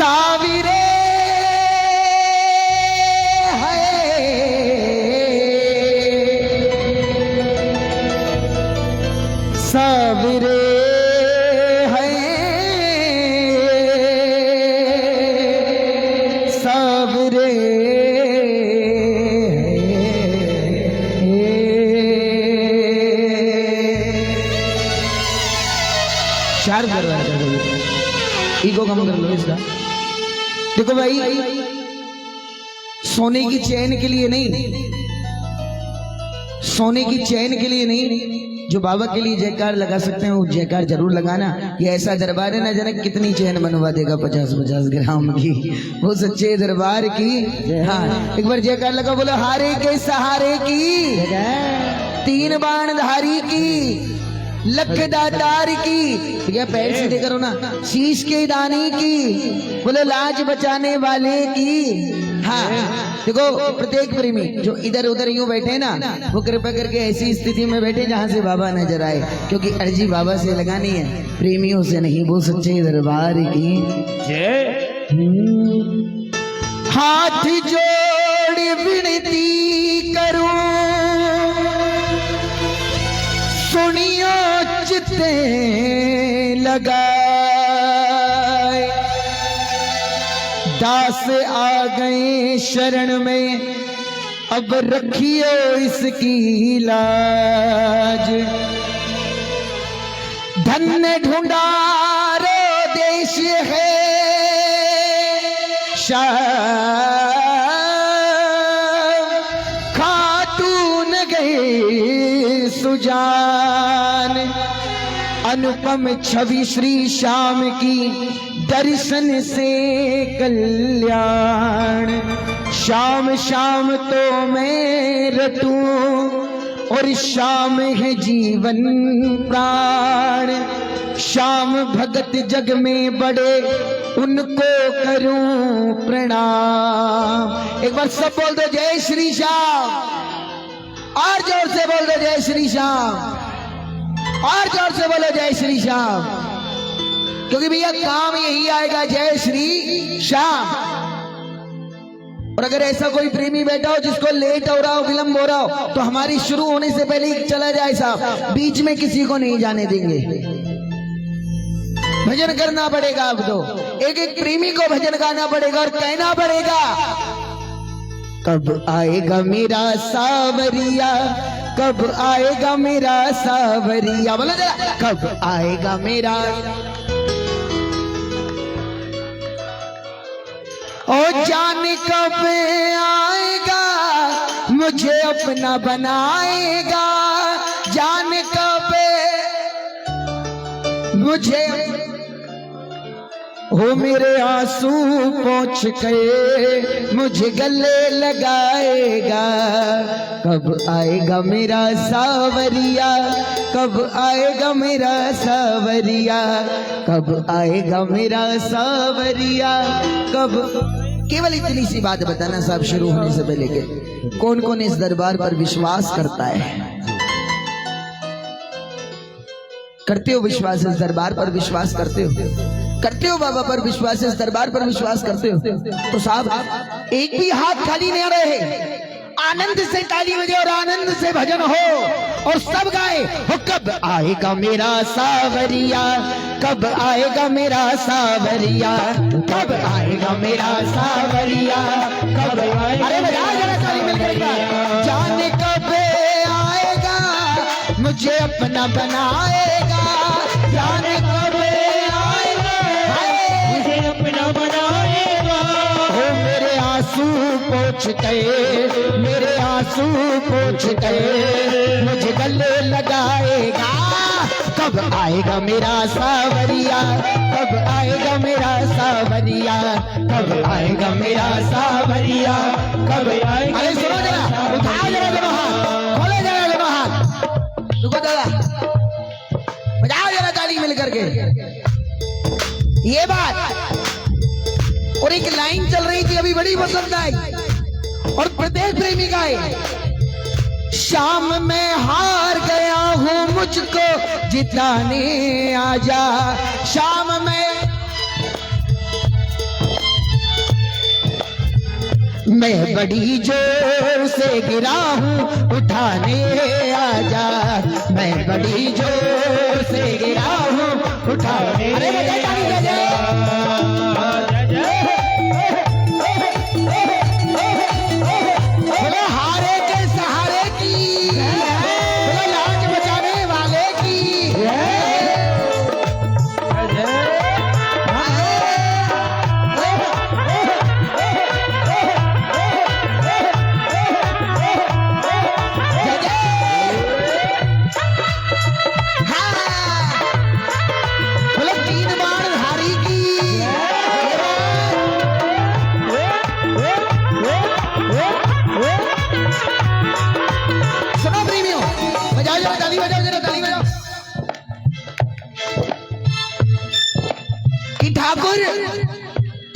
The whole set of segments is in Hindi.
साविरे साविरे है साविरे चार दरवाजा ईगो कम कर लो इसका। देखो भाई, सोने की चैन के लिए नहीं, सोने की चैन के लिए नहीं, जो बाबा के लिए जयकार लगा सकते हैं वो जयकार जरूर लगाना। ये ऐसा दरबार है ना, जाने कितनी चैन बनवा देगा 50-50 ग्राम की, वो सच्चे दरबार की। हाँ, एक बार जयकार लगा, बोलो हारे के सहारे की, 3 बाण धारी की, लख दातार की, क्या पैर सीधे करो ना, शीश के दानी की, बोले लाज बचाने वाले की। हाँ, देखो प्रत्येक प्रेमी जो इधर उधर यूं बैठे ना, वो कृपया करके ऐसी स्थिति में बैठे जहां से बाबा नजर आए, क्योंकि अर्जी बाबा से लगानी है, प्रेमियों से नहीं। वो सच्चे दरबार की जय। हाथ जोड़ विनती करूं, सुनियो चित्ते लगाए, दास आ गए शरण में, अब रखियो इसकी लाज। धन्य ढूंढारो देश है खातून गए सुजान, अनुपम छवि श्री श्याम की, दर्शन से कल्याण। श्याम श्याम तो मैं रटूं, और श्याम है जीवन प्राण। श्याम भगत जग में बड़े, उनको करूं प्रणाम। एक बार सब बोल दो जय श्री श्याम, और जोर से बोल दो जय श्री श्याम, और जोर से बोलो जय श्री श्याम, क्योंकि भैया काम यही आएगा, जय श्री श्याम। और अगर ऐसा कोई प्रेमी बैठा हो जिसको लेट हो रहा हो, विलंब हो रहा हो, तो हमारी शुरू होने से पहले ही चला जाए साहब, बीच में किसी को नहीं जाने देंगे। भजन करना पड़ेगा, अब तो एक एक प्रेमी को भजन गाना पड़ेगा और कहना पड़ेगा, कब आएगा मेरा सावरिया, कब आएगा मेरा सावरिया, बोलो जरा, कब आएगा मेरा। ओ जाने कब आएगा, मुझे अपना बनाएगा, जाने कब मुझे, हो मेरे आंसू पोंछ के मुझे गले लगाएगा, कब आएगा मेरा सावरिया, कब आएगा मेरा सावरिया, कब आएगा मेरा सावरिया, कब। केवल इतनी सी बात बताना साहब, शुरू होने से पहले के कौन कौन इस दरबार पर विश्वास करता है? करते हो विश्वास? इस दरबार पर विश्वास करते हो? करते हो बाबा पर विश्वास? इस दरबार पर विश्वास करते हो? तो साहब एक भी हाथ खाली नहीं रहे, आनंद से ताली बजे और आनंद से भजन हो और सब गाए हो, कब आएगा मेरा सावरिया, कब आएगा मेरा सावरिया, कब आएगा मेरा सावरिया, कब आएगा। अरे बजाओ जरा ताली मिलकर, जाने कब आएगा, मुझे अपना बनाएगा, जाने कब आएगा, मुझे अपना बनाएगा। हो मेरे आंसू पोंछ के, मेरे आंसू पोंछ के मुझे गले लगाएगा, कब आएगा मेरा सावरिया, कब आएगा मेरा सावरिया, कब आएगा मेरा सावरिया, कब आएगा। अरे सुनो जरा, उठाओ जरा जरा हाथ, खोलो जरा जरा हाथ, रुको जरा, बजाओ जरा ताली मिल करके। ये बात, और एक लाइन चल रही थी अभी, बड़ी पसंद आई और प्रत्येक प्रेमी का है, शाम में हार गया हूँ, मुझको जिताने आजा, शाम में मैं बड़ी जोर से गिरा हूँ उठाने आजा, मैं बड़ी जोर से गिरा हूँ उठाने। अरे बोले हारे के सहारे की, बोले लाज बचाने वाले की। ठाकुर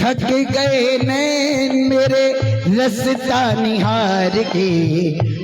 थक गए नैन मेरे रसता निहार के,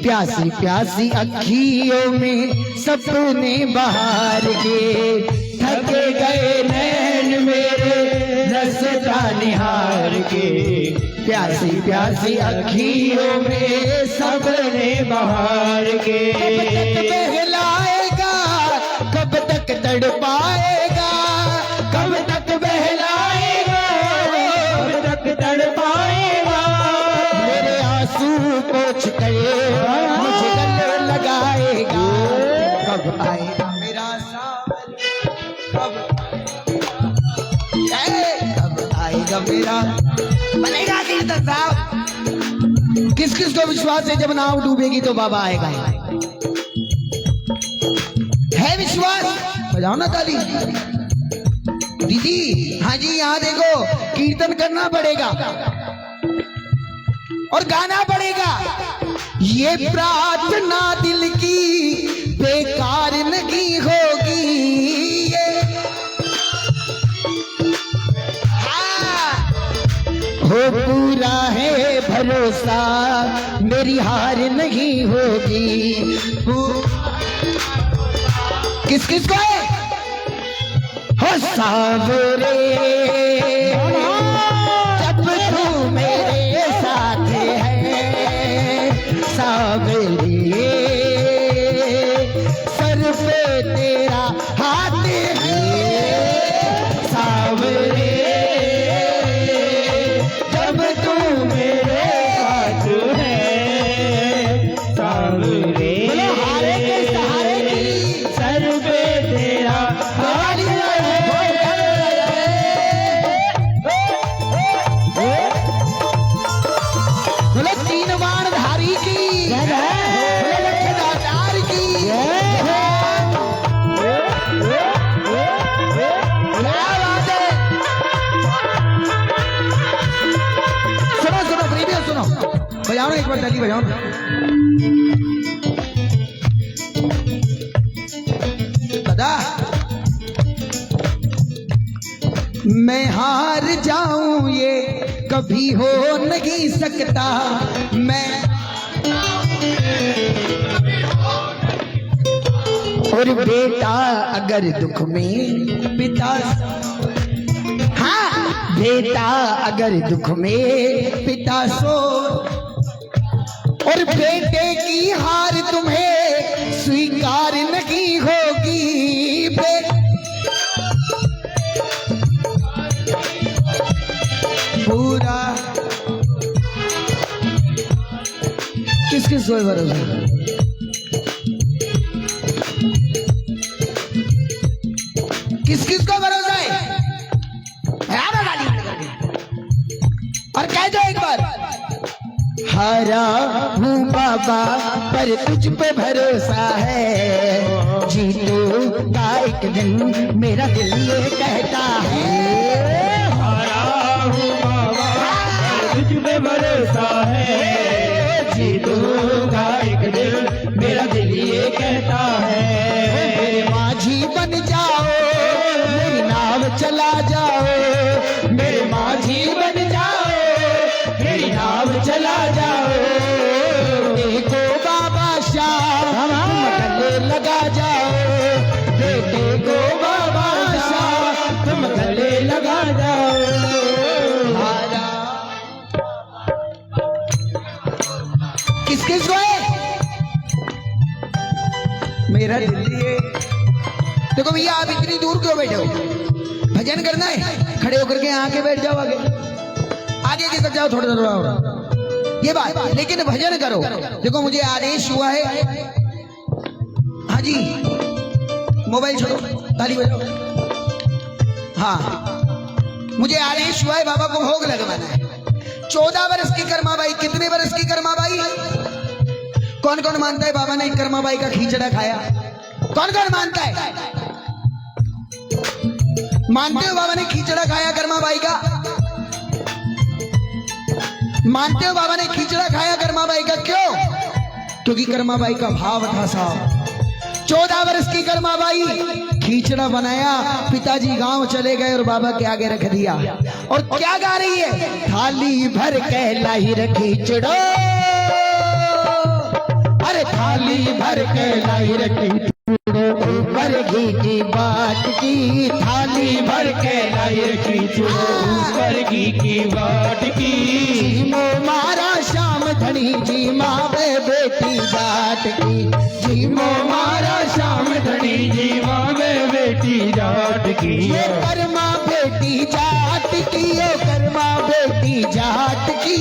प्यासी प्यासी अखियों में सपने बहार के। थक गए नैन मेरे रसता निहार के, प्यासी प्यासी अखियों में सपने बहार के। कब तक बहलाएगा, कब तक तड़पाएगा, कब तक बहलाएगा, कब तक तड़पाएगा। मेरे आंसू पोंछ कर मुझे गले लगाएगा। कब आएगा मेरा सावन, कब आएगा मेरा। बनेगा कीर्तन साहब। किस किस को विश्वास है जब नाव डूबेगी तो बाबा आएगा? है विश्वास? बजाओ ना ताली दीदी। हाँ जी, यहाँ देखो कीर्तन करना पड़ेगा और गाना पड़ेगा। ये प्रार्थना दिल की बेकार नहीं होगी, ये हो पूरा है भरोसा, मेरी हार नहीं होगी। किस किस को है? हो सावरे जब तू मेरे साथ है, सावरे सर पे तेरा हाथ है, सावरे जब तू मेरे साथ है, सावरे हारे के सहारे की सर पे तेरा हाथ है। बोले तीन बाण धारी की, बोले लखदातार की। सुनो सुनो प्रीमियम सुनो, बजाओ ना एक बार ताली बजाओ। दादा मैं हार जाऊं ये कभी हो नहीं सकता, मैं और बेटा अगर दुख में पिता, हाँ बेटा अगर दुख में पिता सो, और बेटे की हार तुम्हें स्वीकार नहीं होगी। पूरा किस किस को भरोसा? किस किस को भरोसा है? और कह दो एक बार, हारा हूँ बाबा पर तुझ पे भरोसा है, जीतूंगा एक दिन मेरा दिल ये कहता है। हारा हूँ बाबा तुझ पे भरोसा है, जीतूंगा एक दिन मेरा दिल ये कहता है। मेरे माझी बन जाओ, मेरी नाव चला जाओ, मेरे माझी बन जाओ, मेरी नाव चला जाओ। देखो बाबा शाह तुम गले लगा जाओ, बेटे को बाबा शाह तुम गले लगा जाओ। मेरा दिल्ली है। देखो भैया आप इतनी दूर क्यों बैठे हो? भजन करना है, खड़े होकर के आके बैठ जाओ, आगे आगे की तरफ जाओ, थोड़ा थोड़ा और ये बात, लेकिन भजन करो। देखो मुझे आदेश हुआ है, हाँ जी मोबाइल छोड़ो, ताली बजाओ। हाँ मुझे आदेश हुआ है बाबा को भोग लगवाना है। 14 वर्ष की कर्माबाई, कितने वर्ष की कर्माबाई? कौन कौन मानता है बाबा ने कर्माबाई का खींचड़ा खाया? कौन कौन मानता है? मानते हो बाबा ने खींचड़ा खाया कर्माबाई का? मानते हो बाबा ने खींचड़ा खाया कर्माबाई का? क्यों? क्योंकि कर्माबाई का भाव था साहब। 14 वर्ष की कर्माबाई खींचड़ा बनाया, पिताजी गांव चले गए और बाबा के आगे रख दिया। और क्या गा रही है? थाली भर के लाई रे खींचड़ो, अरे थाली भर के लाई रे खींचड़ो, ऊपर घी की बाट की, थाली भर के लाई रे खींचड़ो, ऊपर घी की बाट की। जीमो मारा श्याम धनी जी मावे बेटी जाट की, जीमो मारा श्याम धनी जीवा में बेटी जाट की। ये कर्मा बेटी जाट की, ये कर्मा बेटी जाट की,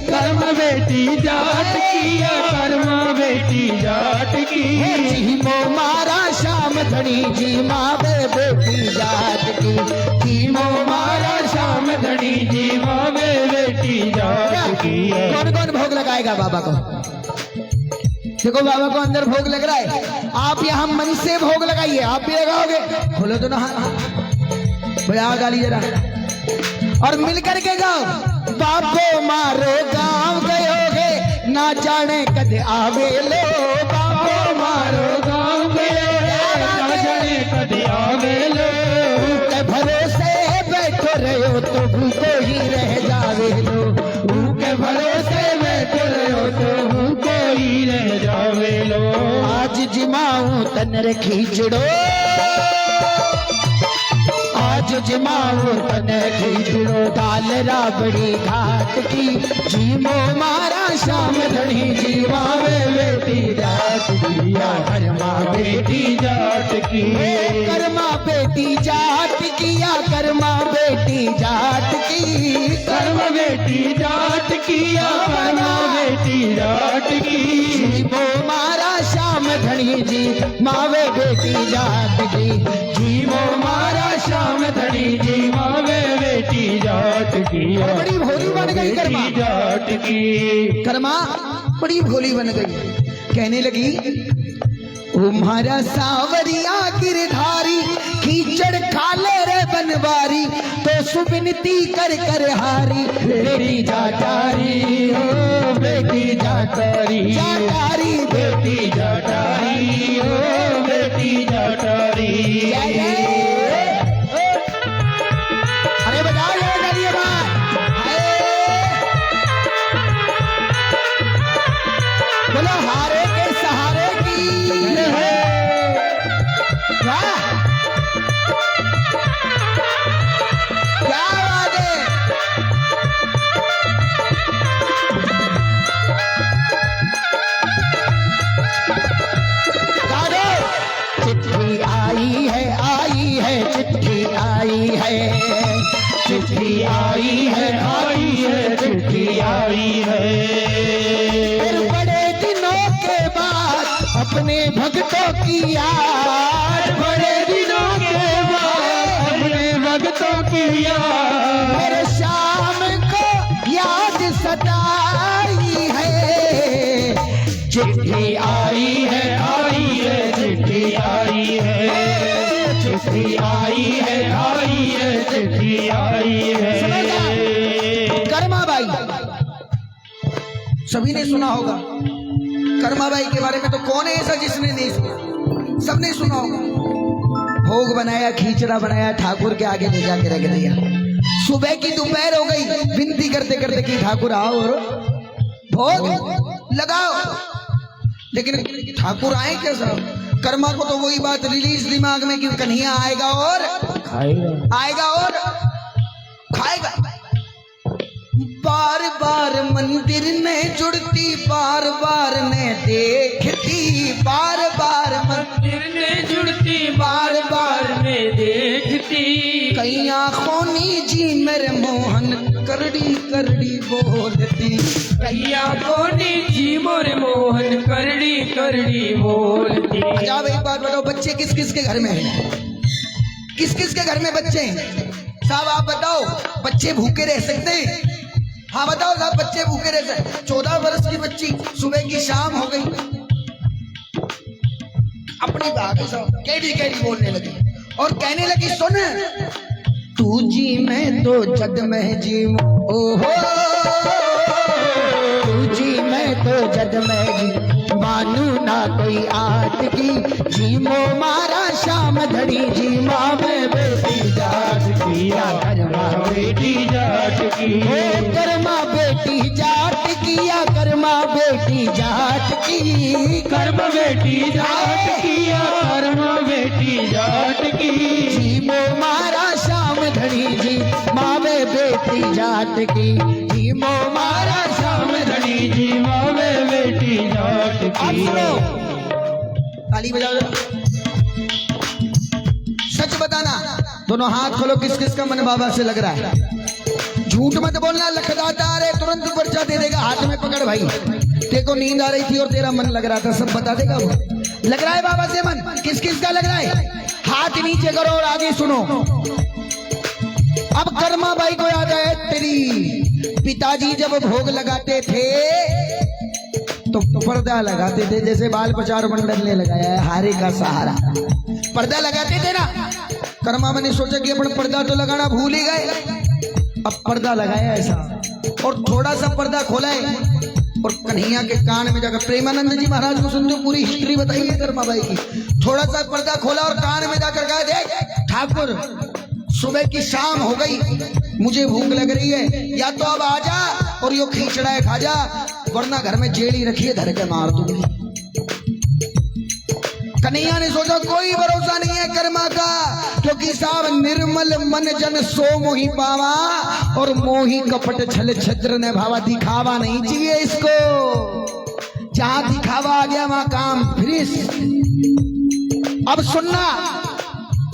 कर्म बेटी जाट की, कर्मा बेटी जाट की। जीमो मारा श्याम धनी जी मावे बेटी जाट की, जीमो मारा श्याम धनी जीवा में बेटी जाट की। कौन कौन भोग लगाएगा बाबा को? देखो बाबा को अंदर भोग लग रहा है, आप यहाँ मन से भोग लगाइए। आप भी लगाओगे? खोलो तो ना भैया गाली जरा, और मिल करके गाओ। बापो मारो गांव गयोगे, ना जाने कद आवे लो, बापो मारो गाँव गयोगे, ना जाने कद आवे लो। के भरोसे बैठो रहो तो भूखो ही रह जावे लो, के भरोसे बैठे रहो तो भूखो ही रह जावे लो। आज जिमाऊं तन रे खींचड़ो, आज जिमाऊं तन खींचड़ो, दाल राबड़ी घाट की, जीमो मारा श्याम धनी जीवा में बेटी जाट की, कर्मा बेटी जाट की। कर्मा बेटी जाट किया, कर्मा बेटी जाट की, कर्म बेटी जाट किया, कर्मा बेटी जाट की। जीवो मारा श्याम धनी जी मावे बेटी जाट की, जीवो मारा श्याम धनी जी मावे बेटी जाट की। बड़ी भोली बन गई कर्मा जाट की। कर्मा बड़ी भोली बन गई, कहने लगी ओ मारा सावरिया गिरधारी, कीचड़ खाले रे बनवारी, तो सुबिनती कर कर हारी, बेटी जाटारी हो बेटी जाटारी, जाटारी बेटी जाटारी हो बेटी जाटारी। अरे बजाओ ये गालिए बात, बोलो हारे के सहारे की वाह, क्या बात है। चिट्ठी आई है, चिट्ठी आई है, चिट्ठी आई है, आई है, चिट्ठी आई है। फिर बड़े दिनों के बाद अपने भक्तों की याद, बड़े दिनों के बाद अपने भक्तों की याद, मेरे शाम को याद सताई है। चिट्ठी आई है, आई है, चिट्ठी आई है, चिट्ठी आई है, आई है, चिट्ठी आई है। कर्माबाई सभी ने सुना होगा, कर्माबाई के बारे में तो कौन है ऐसा जिसने नहीं सुना? सबने सुना होगा। भोग बनाया, खींचड़ा बनाया, ठाकुर के आगे ले जाके रख दिया। सुबह की दोपहर हो गई, विनती करते करते कि ठाकुर आओ और भोग लगाओ, लेकिन ठाकुर आए कैसा? कर्मा को तो वही बात रिलीज दिमाग में कि कन्हैया आएगा और आएगा और खाएगा। बार बार मंदिर में जुड़ती, बार बार ने देखती, बार बार मंदिर अपनी बार बार में देखती। कई आंखों नी जी मेरे मोहन करड़ी करड़ी बोलती। कैया कोनी जी मोरे मोहन करड़ी करड़ी बोलती। अच्छा अब एक बात बताओ, बच्चे किस किस के घर में हैं? किस किस के घर में बच्चे हैं? साहब आप बताओ, बच्चे भूखे रह सकते हैं? हाँ बताओ साहब, बच्चे भूखे रह सकते? 14 वर्ष की बच्ची सुबह की शाम हो गई, अपनी बात कैडी कैडी बोलने लगी और कहने लगी, सुन तू जी मैं तो जग में जी, ओहो तू जी मैं तो जग में जी, मानू ना कोई आट की, जी मो मारा शाम धड़ी जी, माँ में बेटी जाट की, या कर्मा बेटी जाट की, ओ कर्मा बेटी जाट की, या कर्मा बेटी जाट की, कर्म बेटी जाट की, या कर्म बेटी जाट की, जी मो मारा शाम धड़ी जी, माँ में बेटी जाट की, जी मो मारा शाम धड़ी जी, माँ में बेटी जाट अब की। सुनो, ताली बजाओ जरा। सच बताना, दोनों हाथ खोलो, किस किस का मन बाबा से लग रहा है? झूठ मत बोलना, लखदाता आ रहे तुरंत पर्चा दे देगा, हाथ में पकड़ भाई। देखो नींद आ रही थी और तेरा मन लग रहा था, सब बता देगा वो। लग रहा है बाबा से मन, किस किस का लग रहा है? हाथ नीचे करो और आगे सुनो। अब कर्मा बाई को याद है, तेरी पिताजी जब भोग लगाते थे तो पर्दा लगाते थे, जैसे बाल प्रचार मंडल ने लगाया है हारे का सहारा, पर्दा लगाते थे ना। कर्मा मैंने सोचा कि अपन पर्दा तो लगाना भूल ही गए, अब पर्दा लगाया ऐसा और थोड़ा सा पर्दा खोला है और कन्हैया के कान में जाकर, प्रेमानंद जी महाराज को सुनते पूरी हिस्ट्री बताइए कर्मा बाई की। थोड़ा सा पर्दा खोला और कान में जाकर कहा, देख ठाकुर सुबह की शाम हो गई, मुझे भूख लग रही है, या तो अब आ जा और यो खींचड़ा है खा जा, वरना घर में जेड़ी रखी है धर के मार दूंगी। कन्हैया ने सोचा कोई भरोसा नहीं है कर्मा का, क्योंकि साहब निर्मल मन जन सो मोही पावा, और मोही कपट छल छद्र ने भावा, दिखावा नहीं चाहिए इसको, जहां दिखावा आ गया वहां काम फिनिश। अब सुनना,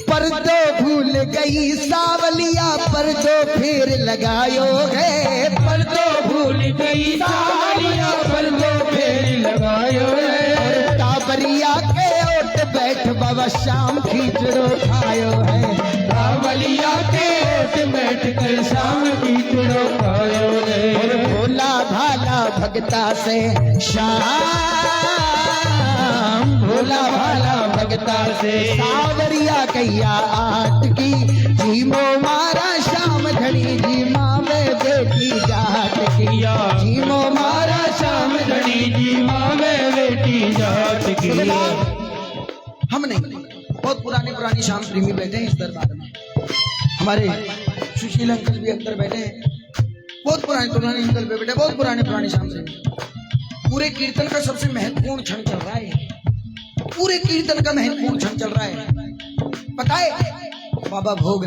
पर्दो भूल गई सावलिया, पर्दो फिर लगायो है, पर्दो भूल गई सावलिया, पर्दो फिर लगायो है, टाबरिया के ओट बैठ बाबा शाम खींचड़ो खायो है, सावलिया के ओट बैठ कर शाम खींचड़ो खायो है, और भोला भाला भगता से शाम, भोला भाला भगता से सावरिया कैया आट की, जी मो मारा शाम धड़ी जी, माँ में बेटी जाट की, जी मो मारा शाम धड़ी जी, माँ में बेटी जाट की। हम नहीं, बहुत पुरानी शाम प्रेमी बैठे हैं इस दरबार में, हमारे सुशील अंकल भी अंदर बैठे हैं, बहुत पुराने अंकल भी बैठे, बहुत पुरानी शाम प्रेमी। पूरे कीर्तन का सबसे महत्वपूर्ण क्षण चल रहा है, पूरे कीर्तन का महत्वपूर्ण क्षण चल रहा है, पता है बाबा भोग